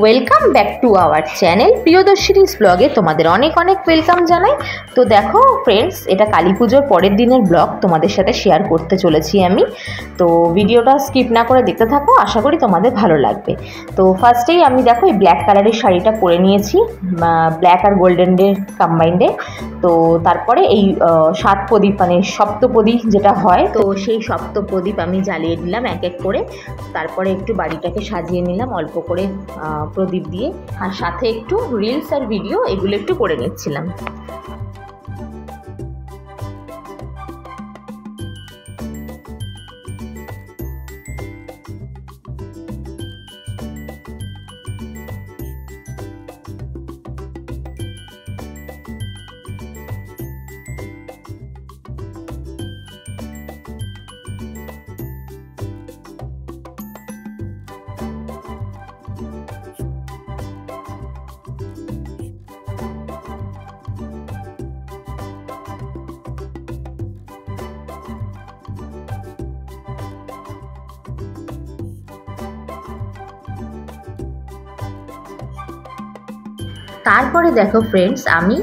Welcome back to our channel Priyadarshini's ব্লগে তোমাদের অনেক অনেক ওয়েলকাম জানাই। তো দেখো ফ্রেন্ডস, এটা কালী পুজোর পরের দিনের ব্লগ তোমাদের সাথে শেয়ার করতে চলেছি আমি। তো ভিডিওটা স্কিপ না করে দেখতে থাকো, আশা করি তোমাদের ভালো লাগবে। তো ফার্স্টেই আমি দেখো এই ব্ল্যাক কালারের শাড়িটা পরে নিয়েছি, ব্ল্যাক আর গোল্ডেনের কম্বাইন্ডে। তো তারপরে এই সাত প্রদীপ মানে সপ্তপ্রদীপ যেটা হয়, তো সেই সপ্তপ্রদীপ আমি জ্বালিয়ে দিলাম এক এক করে। তারপরে একটু বাড়িটাকে সাজিয়ে নিলাম অল্প করে প্রদীপ দিয়ে, আর সাথে একটু রিলস আর ভিডিও এগুলো একটু করে নিচ্ছিলাম। তারপরে দেখো ফ্রেন্ডস, আমি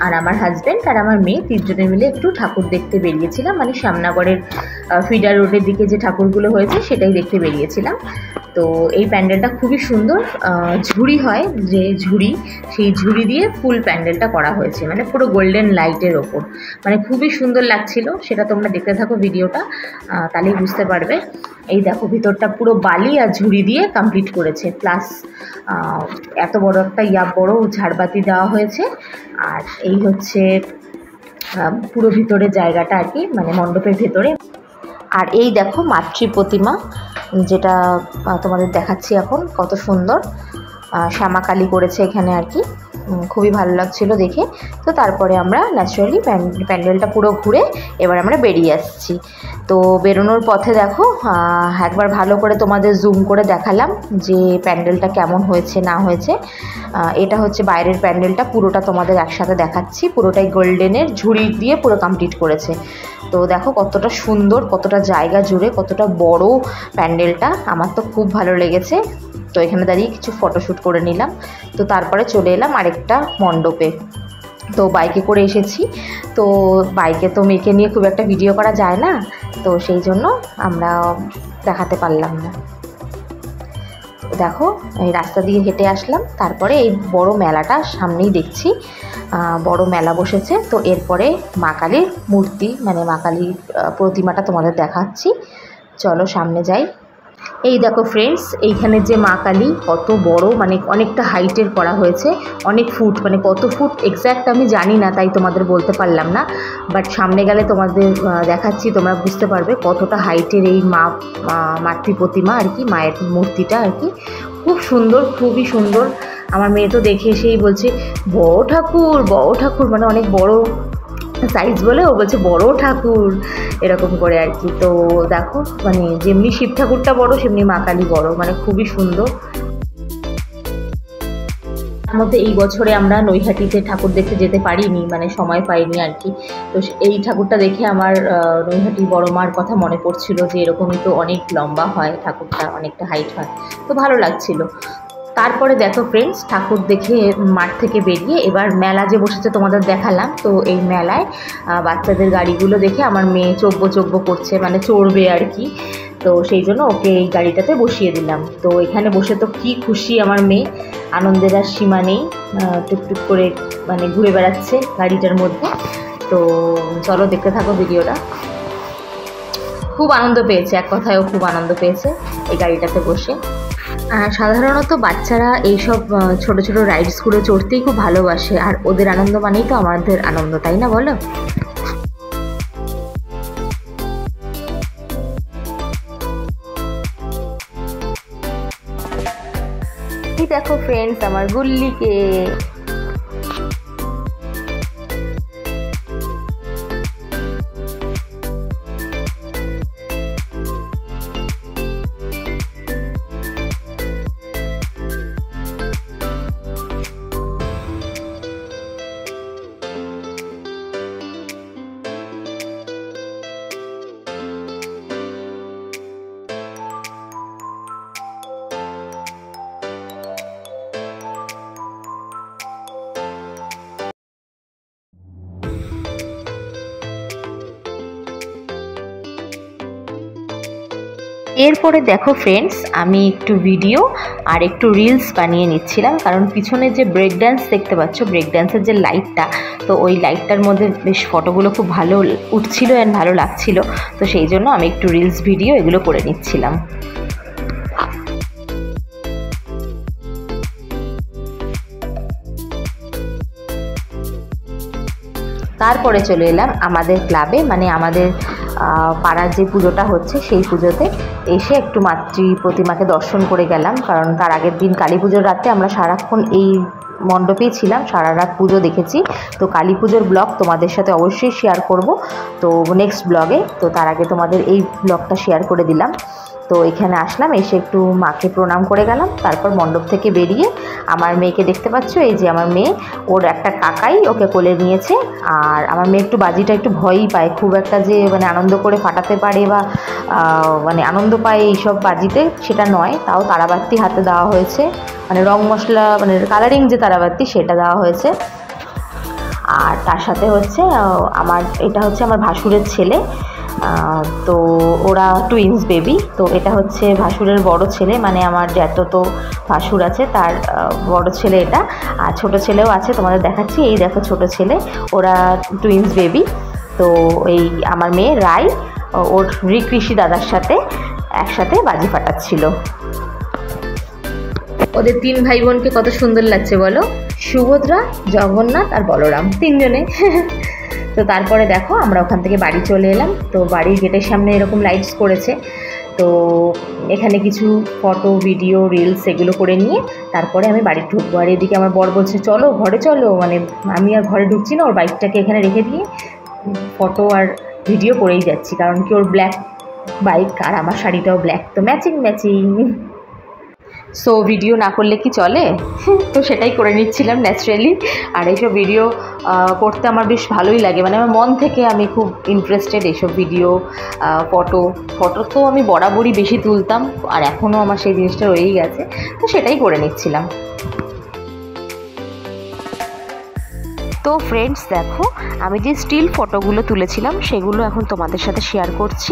আর আমার হাজব্যান্ড আর আমার মেয়ে তিনজনে মিলে একটু ঠাকুর দেখতে বেরিয়েছিলাম, মানে শ্যামনগরের ফিডার রোডের দিকে যে ঠাকুরগুলো হয়েছে সেটাই দেখতে বেরিয়েছিলাম। তো এই প্যান্ডেলটা খুবই সুন্দর, ঝুড়ি হয় যে ঝুড়ি, সেই ঝুড়ি দিয়ে ফুল প্যান্ডেলটা করা হয়েছে, মানে পুরো গোল্ডেন লাইটের ওপর, মানে খুবই সুন্দর লাগছিল। সেটা তোমরা দেখতে থাকো ভিডিওটা, তাহলেই বুঝতে পারবে। এই দেখো ভিতরটা পুরো বালি আর ঝুড়ি দিয়ে কমপ্লিট করেছে, প্লাস এত বড় একটা বড় ঝাড়বাতি দেওয়া হয়েছে। আর এই হচ্ছে পুরো ভিতরের জায়গাটা আর কি, মানে মণ্ডপের ভেতরে। আর এই দেখো মাতৃ প্রতিমা, যেটা তোমাদের দেখাচ্ছি এখন, কত সুন্দর শ্যামাকালী করেছে এখানে আর কি, খুবই ভালো লাগছিল দেখে। তো তারপরে আমরা ন্যাচারালি প্যান্ডেলটা পুরো ঘুরে এবার আমরা বেরিয়ে আসছি। তো বেরোনোর পথে দেখো একবার ভালো করে তোমাদের জুম করে দেখালাম যে প্যান্ডেলটা কেমন হয়েছে না হয়েছে। এটা হচ্ছে বাইরের প্যান্ডেলটা, পুরোটা তোমাদের একসাথে দেখাচ্ছি, পুরোটাই গোল্ডেনের ঝুড়ি দিয়ে পুরো কমপ্লিট করেছে। তো দেখো কতটা সুন্দর, কতটা জায়গা জুড়ে, কতটা বড় প্যান্ডেলটা, আমার তো খুব ভালো লেগেছে। তো এখানে দাঁড়িয়ে কিছু ফটোশ্যুট করে নিলাম। তো তারপরে চলে এলাম আরেকটা মণ্ডপে। তো বাইকে করে এসেছি, তো বাইকে তো মেয়েকে নিয়ে খুব একটা ভিডিও করা যায় না, তো সেই জন্য আমরা দেখাতে পারলাম না। দেখো এই রাস্তা দিয়ে হেঁটে আসলাম, তারপরে এই বড় মেলাটা সামনেই দেখছি, বড় মেলা বসেছে। তো এরপরে মা কালীর মূর্তি মানে মা কালীর প্রতিমাটা তোমাদের দেখাচ্ছি, চলো সামনে যাই। এই দেখো ফ্রেন্ডস, এইখানে যে মা কালী কত বড়, মানে অনেকটা হাইটের করা হয়েছে, অনেক ফুট, মানে কত ফুট এক্স্যাক্ট আমি জানি না, তাই তোমাদের বলতে পারলাম না। বাট সামনে গেলে তোমাদের দেখাচ্ছি, তোমরা বুঝতে পারবে কতটা হাইটের এই মাতৃ প্রতিমা আর কি, মায়ের মূর্তিটা আর কি, খুব সুন্দর, খুবই সুন্দর। আমার মেয়ে তো দেখে এসেই বলছে বড় ঠাকুর, বড় ঠাকুর, মানে অনেক বড় সাইজ বলে ও বলছে বড় ঠাকুর, এরকম করে আর কি। তো দেখো মানে যেমনি শিব ঠাকুরটা বড় সেমনি মা কালী বড়, মানে খুবই সুন্দর। তার মধ্যে এই বছরে আমরা নৈহাটিতে ঠাকুর দেখতে যেতে পারিনি, মানে সময় পাইনি আর কি। তো এই ঠাকুরটা দেখে আমার নৈহাটি বড় মার কথা মনে পড়ছিল, যে এরকমই তো অনেক লম্বা হয় ঠাকুরটা, অনেকটা হাইট হয়, তো ভালো লাগছিল। তারপরে দেখো ফ্রেন্ডস, ঠাকুর দেখে মাঠ থেকে বেরিয়ে এবার মেলা যে বসেছে তোমাদের দেখালাম। তো এই মেলায় বাচ্চাদের গাড়িগুলো দেখে আমার মেয়ে চব্য করছে, মানে চড়বে আর কি। তো সেই জন্য ওকে এই গাড়িটাতে বসিয়ে দিলাম। তো এখানে বসে তো কি খুশি আমার মেয়ে, আনন্দের আর সীমা নেই, টুকটুক করে মানে ঘুরে বেড়াচ্ছে গাড়িটার মধ্যে। তো চলো দেখতে থাকো ভিডিওটা। খুব আনন্দ পেয়েছে, এক কথায়ও খুব আনন্দ পেয়েছে এই গাড়িটাতে বসে। সাধারণত বাচ্চারা এইসব ছোট ছোট রাইডসগুলো চড়তেই খুব ভালোবাসে, আর ওদের আনন্দ মানেই তো আমাদের আনন্দ, তাই না বলো? এই দেখো ফ্রেন্ডস আমার গুল্লিকে। এরপরে দেখো ফ্রেন্ডস, আমি একটু ভিডিও আর একটু রিলস বানিয়ে নিচ্ছিলাম, কারণ পিছনে যে ব্রেক ড্যান্স দেখতে পাচ্ছ, ব্রেক ড্যান্সের যে লাইটটা, তো ওই লাইটটার মধ্যে বেশ ফটোগুলো খুব ভালো উঠছিল অ্যান্ড ভালো লাগছিল। তো সেই জন্য আমি একটু রিলস ভিডিও এগুলো করে নিচ্ছিলাম। তারপরে চলে এলাম আমাদের ক্লাবে, মানে আমাদের পাড়ার যে পুজোটা হচ্ছে সেই পুজোতে এসে একটু মাতৃ প্রতিমাকে দর্শন করে গেলাম, কারণ তার আগের দিন কালী পুজোর রাতে আমরা সারাক্ষণ এই মণ্ডপেই ছিলাম, সারা রাত পুজো দেখেছি। তো কালী পুজোর ব্লগ তোমাদের সাথে অবশ্যই শেয়ার করব তো নেক্সট ব্লগে। তো তার আগে তোমাদের এই ব্লগটা শেয়ার করে দিলাম। তো এখানে আসলাম, এসে একটু মাকে প্রণাম করে গেলাম। তারপর মণ্ডপ থেকে বেরিয়ে আমার মেয়েকে দেখতে পাচ্ছ, এই যে আমার মেয়ে, ওর একটা কাকাই ওকে কোলে নিয়েছে। আর আমার মেয়ে একটু বাজিটা একটু ভয়ই পায়, খুব একটা যে মানে আনন্দ করে ফাটাতে পারে বা মানে আনন্দ পায় এইসব বাজিতে সেটা নয়। তাও তারাবাতি হাতে দেওয়া হয়েছে, মানে রং মশলা মানে কালারিং যে তারাবাতি সেটা দেওয়া হয়েছে। আর তার সাথে হচ্ছে এটা হচ্ছে আমার ভাসুরের ছেলে। তো ওরা টুইন্স বেবি। তো এটা হচ্ছে ভাসুরের বড় ছেলে, মানে আমার যত ভাসুর আছে তার বড় ছেলে এটা। আর ছোট ছেলেও আছে, তোমাদের দেখাচ্ছি, এই দেখো ছোট ছেলে, ওরা টুইন্স বেবি। তো এই আমার মেয়ে রাই ওর ঋষি দাদার সাথে একসাথে বাজি ফাটাচ্ছিল। ওদের 3 ভাই বোনকে কত সুন্দর লাগছে বলো, সুভদ্রা, জগন্নাথ আর বলরাম, 3 জনে। তো তারপরে দেখো আমরা ওখান থেকে বাড়ি চলে এলাম। তো বাড়ির গেটের সামনে এরকম লাইটস করেছে, তো এখানে কিছু ফটো ভিডিও রিলস এগুলো করে নিয়ে তারপরে আমি বাড়ি ঢুকবো। আর এদিকে আমার বর বলছে চলো ঘরে চলো, মানে আমি আর ঘরে ঢুকছি না, ওর বাইকটাকে এখানে রেখে দিয়ে ফটো আর ভিডিও করেই যাচ্ছি, কারণ কি ওর ব্ল্যাক বাইক আর আমার শাড়িটাও ব্ল্যাক, তো ম্যাচিং ম্যাচিং। সো ভিডিও না করলে কি চলে, তো সেটাই করে নিচ্ছিলাম ন্যাচারালি। আর এইসব ভিডিও করতে আমার বেশ ভালোই লাগে, মানে আমার মন থেকে আমি খুব ইন্টারেস্টেড এইসব ভিডিও ফটো তো আমি বরাবরই বেশি তুলতাম, আর এখনও আমার সেই জিনিসটা রয়েই গেছে, তো সেটাই করে নিচ্ছিলাম। তো ফ্রেন্ডস দেখো, আমি যে স্টিল ফটোগুলো তুলেছিলাম সেগুলো এখন তোমাদের সাথে শেয়ার করছি।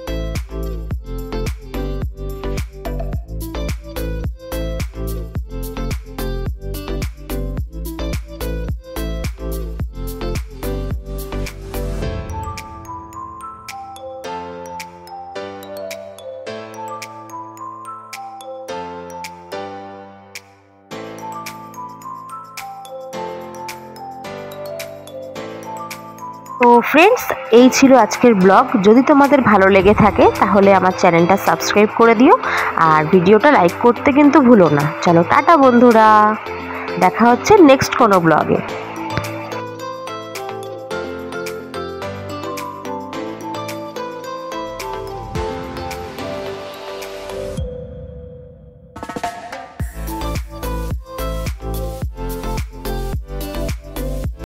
তো ফ্রেন্ডস, এই ছিল আজকের ব্লগ। যদি তোমাদের ভালো লেগে থাকে তাহলে আমার চ্যানেলটা সাবস্ক্রাইব করে দিও, আর ভিডিওটা লাইক করতে কিন্তু ভুলো না। চলো টাটা বন্ধুরা, দেখা হচ্ছে নেক্সট কোনো ব্লগে।